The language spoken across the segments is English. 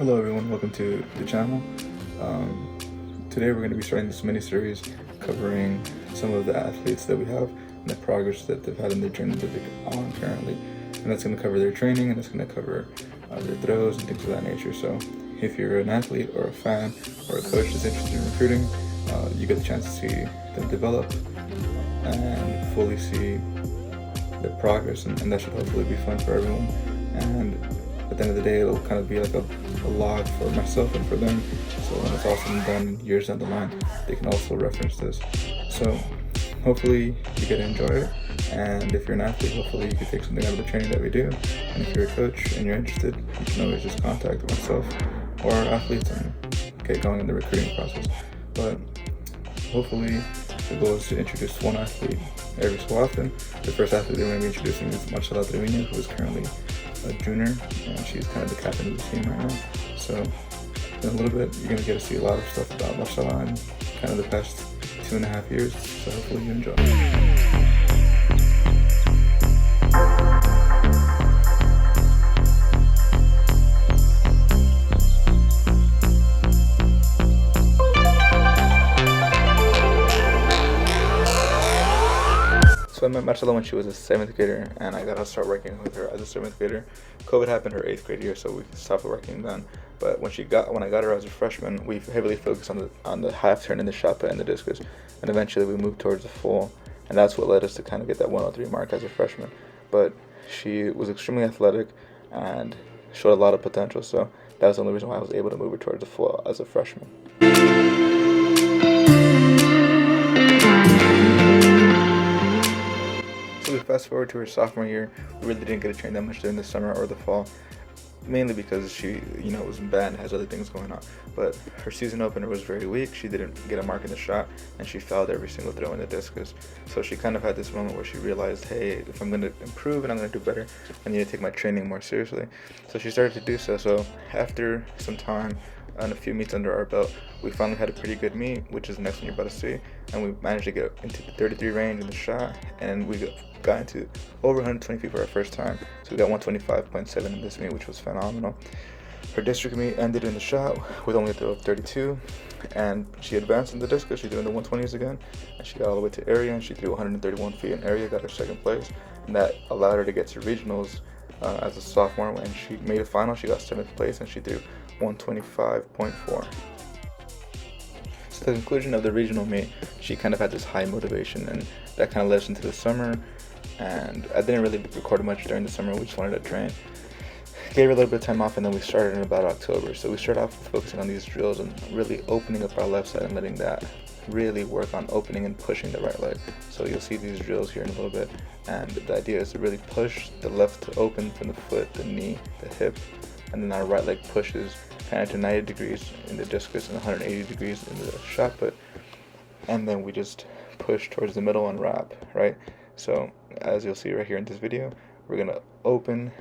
Hello everyone, welcome to the channel. Today we're going to be starting this mini-series covering some of the athletes that we have and the progress that they've had in their journey that they're on currently. And that's going to cover their training, and it's going to cover their throws and things of that nature. So if you're an athlete or a fan or a coach that's interested in recruiting, you get the chance to see them develop and fully see their progress, and that should hopefully be fun for everyone. And at the end of the day, it'll kind of be like a log for myself and for them, so when it's all said and done years down the line, they can also reference this. So hopefully you get to enjoy it, and if you're an athlete, hopefully you can take something out of the training that we do. And if you're a coach and you're interested, you can always just contact myself or our athletes and get going in the recruiting process. But hopefully the goal is to introduce one athlete every so often. The first athlete that we're going to be introducing is Marcela, Trevino, who is currently a junior, and she's kind of the captain of the team right now. So in a little bit, you're going to get to see a lot of stuff about Marcela and kind of the past 2.5 years. So hopefully you enjoy. So I met Marcela when she was a 7th grader, and I got to start working with her as a 7th grader. COVID happened her 8th grade year, so we stopped working then. But when I got her as a freshman, we heavily focused on the half turn and the shot put and the discus, and eventually we moved towards the full, and that's what led us to kind of get that 103 mark as a freshman. But she was extremely athletic and showed a lot of potential, so that was the only reason why I was able to move her towards the full as a freshman. So we fast forward to her sophomore year. We really didn't get to train that much during the summer or the fall, mainly because she, was in band, has other things going on. But her season opener was very weak. She didn't get a mark in the shot, and she fouled every single throw in the discus. So she kind of had this moment where she realized, hey, if I'm going to improve and I'm going to do better, I need to take my training more seriously. So she started to do so. So after some time and a few meets under our belt, we finally had a pretty good meet, which is the next one you're about to see, and we managed to get into the 33 range in the shot, and we got into over 120 feet for our first time. So we got 125.7 in this meet, which was phenomenal. Her district meet ended in the shot with only a throw of 32, and she advanced in the discus. She threw in the 120s again, and she got all the way to area, and she threw 131 feet in area, got her 2nd place, and that allowed her to get to regionals as a sophomore. When she made a final, she got 7th place, and she threw 125.4. So the conclusion of the regional meet, she kind of had this high motivation, and that kind of led us into the summer. And I didn't really record much during the summer. We just wanted to train. Gave her a little bit of time off, and then we started in about October. So we started off focusing on these drills and really opening up our left side and letting that really work on opening and pushing the right leg. So you'll see these drills here in a little bit, and the idea is to really push the left to open from the foot, the knee, the hip, and then our right leg pushes kind of to 90 degrees in the discus and 180 degrees in the shot put, and then we just push towards the middle and wrap, right? So as you'll see right here in this video, we're going to open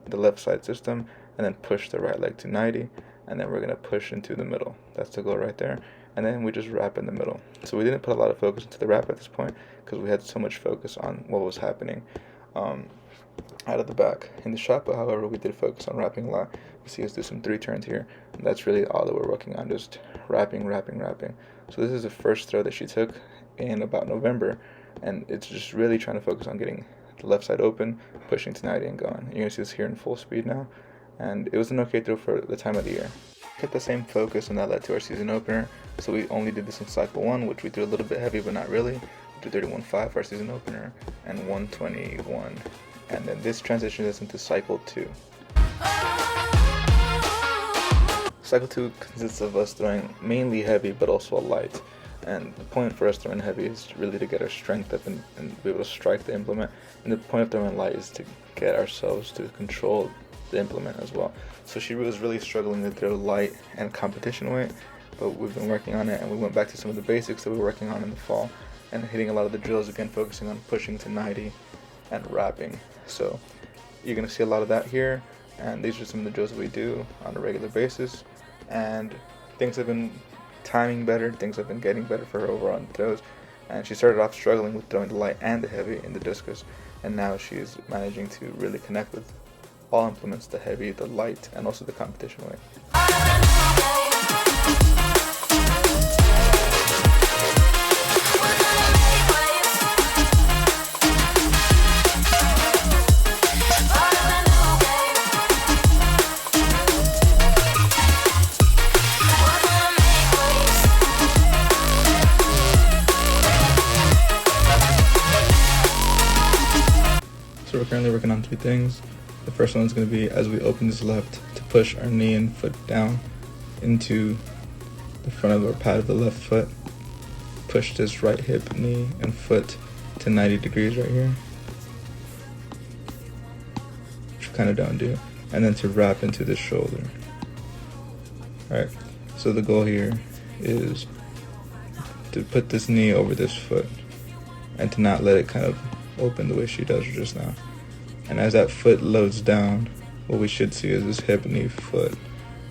the left side system and then push the right leg to 90, and then we're going to push into the middle. That's the goal right there. And then we just wrap in the middle. So we didn't put a lot of focus into the wrap at this point because we had so much focus on what was happening out of the back in the shot. But however, we did focus on wrapping a lot. You see us do some 3 turns here, and that's really all that we're working on, just wrapping. So this is the first throw that she took in about November, and it's just really trying to focus on getting the left side open, pushing to 90 and going. You're going to see this here in full speed now, and it was an okay throw for the time of the year. Kept the same focus, and that led to our season opener. So we only did this in cycle 1, which we threw a little bit heavy, but not really. We did 31.5 for our season opener and 121, and then this transitions us into cycle 2. Cycle 2 consists of us throwing mainly heavy, but also a light. And the point for us throwing heavy is really to get our strength up and be able to strike the implement. And the point of throwing light is to get ourselves to control the implement as well. So she was really struggling to throw light and competition weight, but we've been working on it, and we went back to some of the basics that we were working on in the fall and hitting a lot of the drills again, focusing on pushing to 90 and wrapping. So you're going to see a lot of that here, and these are some of the drills that we do on a regular basis, and things have been timing better, things have been getting better for her overall on throws, and she started off struggling with throwing the light and the heavy in the discus, and now she's managing to really connect with all implements, the heavy, the light, and also the competition weight. So we're currently working on 3 things. The first one is going to be, as we open this left, to push our knee and foot down into the front of our pad of the left foot. Push this right hip, knee, and foot to 90 degrees right here, which we kind of don't do. And then to wrap into this shoulder. Alright, so the goal here is to put this knee over this foot and to not let it kind of open the way she does just now. And as that foot loads down, what we should see is this hip, knee, foot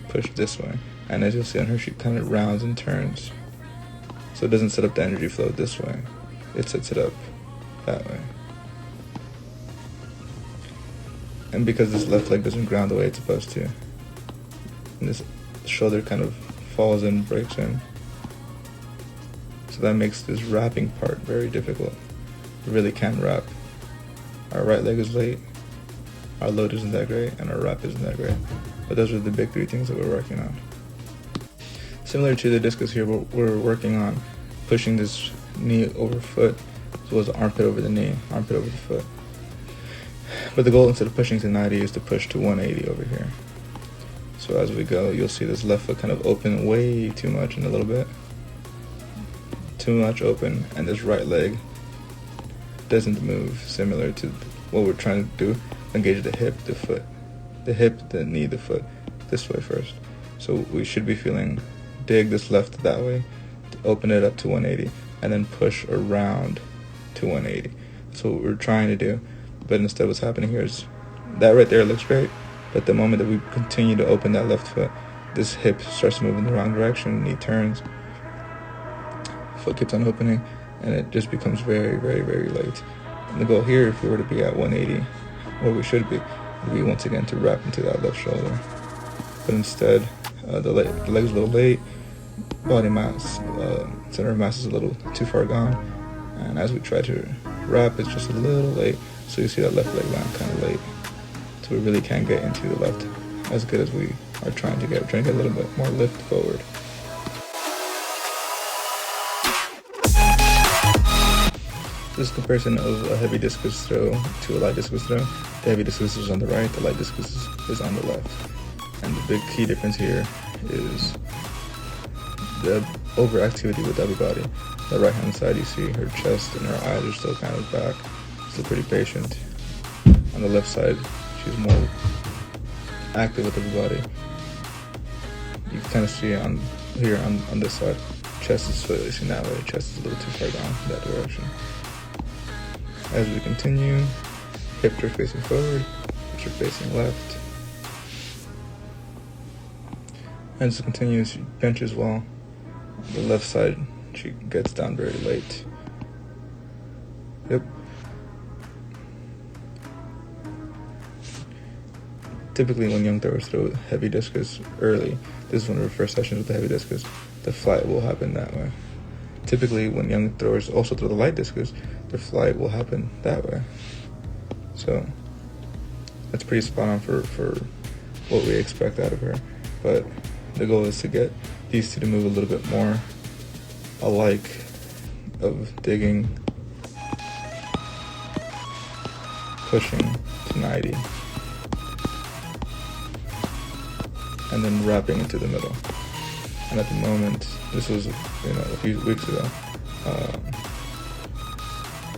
push this way. And as you'll see on her, she kind of rounds and turns. So it doesn't set up the energy flow this way. It sets it up that way. And because this left leg doesn't ground the way it's supposed to, and this shoulder kind of falls in, breaks in. So that makes this wrapping part very difficult. We really can't wrap. Our right leg is late, our load isn't that great, and our wrap isn't that great. But those are the big 3 things that we're working on. Similar to the discus here, we're working on pushing this knee over foot, as well as the armpit over the knee, armpit over the foot. But the goal, instead of pushing to 90, is to push to 180 over here. So as we go, you'll see this left foot kind of open way too much in a little bit. Too much open, and this right leg doesn't move, similar to what we're trying to do. Engage the hip, the foot. The hip, the knee, the foot. This way first. So we should be feeling, dig this left that way, to open it up to 180, and then push around to 180. That's what we're trying to do. But instead what's happening here is, that right there looks great, but the moment that we continue to open that left foot, this hip starts to move in the wrong direction, knee turns, foot keeps on opening, and it just becomes very, very, very late. And the goal here, if we were to be at 180, where we should be, would be once again to wrap into that left shoulder. But instead, the leg's a little late, body mass, center of mass is a little too far gone, and as we try to wrap, it's just a little late, so you see that left leg land kind of late. So we really can't get into the left as good as we are trying to get. We're trying to get a little bit more lift forward. This is a comparison of a heavy discus throw to a light discus throw. The heavy discus is on the right, the light discus is on the left. And the big key difference here is the overactivity with the upper body. The right hand side, you see her chest and her eyes are still kind of back, still pretty patient. On the left side, she's more active with the upper body. You can kind of see on here on this side, chest is facing that way, chest is a little too far down in that direction. As we continue, hips are facing forward, hips are facing left. And as it continues, she benches well. The left side, she gets down very late. Yep. Typically when young throwers throw heavy discus early, this is one of our first sessions with the heavy discus, the flight will happen that way. Typically when young throwers also throw the light discus, the flight will happen that way. So that's pretty spot on for what we expect out of her. But the goal is to get these two to move a little bit more alike, of digging, pushing to 90, and then wrapping into the middle. And at the moment, this was a few weeks ago,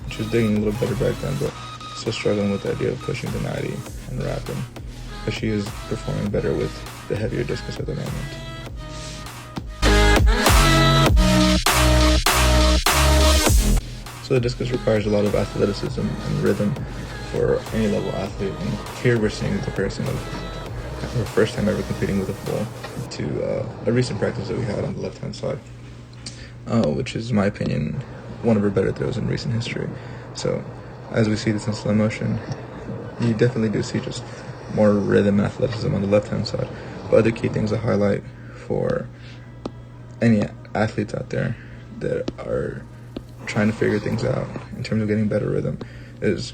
she was digging a little better back then, but still struggling with the idea of pushing to 90 and wrapping, but she is performing better with the heavier discus at the moment. So the discus requires a lot of athleticism and rhythm for any level athlete, and here we're seeing the comparison of her first time ever competing with a full to a recent practice that we had on the left-hand side, which is, in my opinion, one of her better throws in recent history. So as we see this in slow motion, you definitely do see just more rhythm and athleticism on the left-hand side, But other key things to highlight for any athletes out there that are trying to figure things out in terms of getting better rhythm is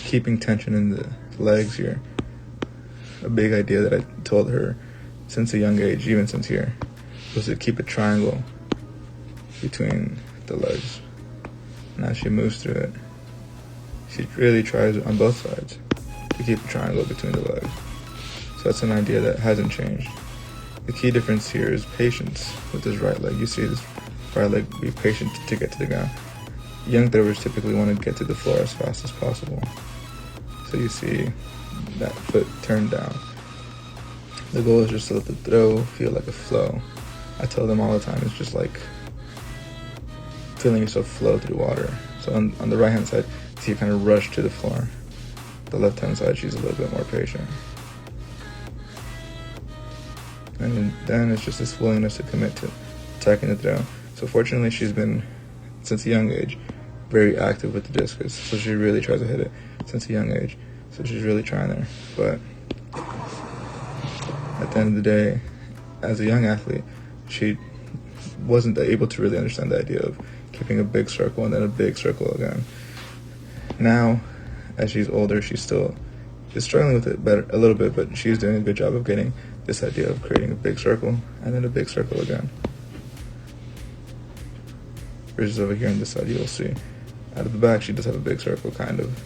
keeping tension in the legs here. A big idea that I told her since a young age, even since here, was to keep a triangle between the legs. And as she moves through it, she really tries on both sides to keep a triangle between the legs. So that's an idea that hasn't changed. The key difference here is patience with this right leg. You see this right leg be patient to get to the ground. Young throwers typically want to get to the floor as fast as possible. So you see that foot turned down. The goal is just to let the throw feel like a flow. I tell them all the time, it's just like feeling yourself flow through water. So on the right hand side, see you kind of rush to the floor. The left hand side, she's a little bit more patient. And then it's just this willingness to commit to attacking the throw. So fortunately, she's been, since a young age, very active with the discus. So she really tries to hit it since a young age. So she's really trying there. But at the end of the day, as a young athlete, she wasn't able to really understand the idea of keeping a big circle and then a big circle again. Now, as she's older, she still is struggling with it better a little bit, but she's doing a good job of getting this idea of creating a big circle and then a big circle again. Versus over here on this side, you'll see out of the back she does have a big circle, kind of,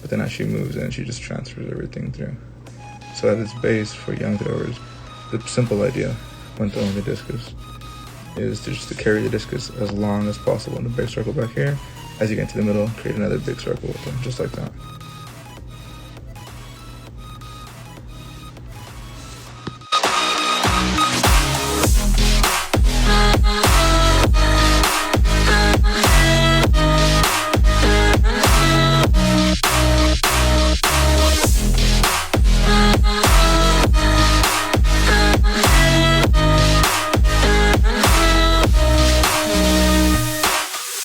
but then as she moves in, she just transfers everything through. So at its base, for young throwers, the simple idea when throwing the discus is to carry the discus as long as possible in the big circle back here. As you get to the middle, create another big circle with them, just like that.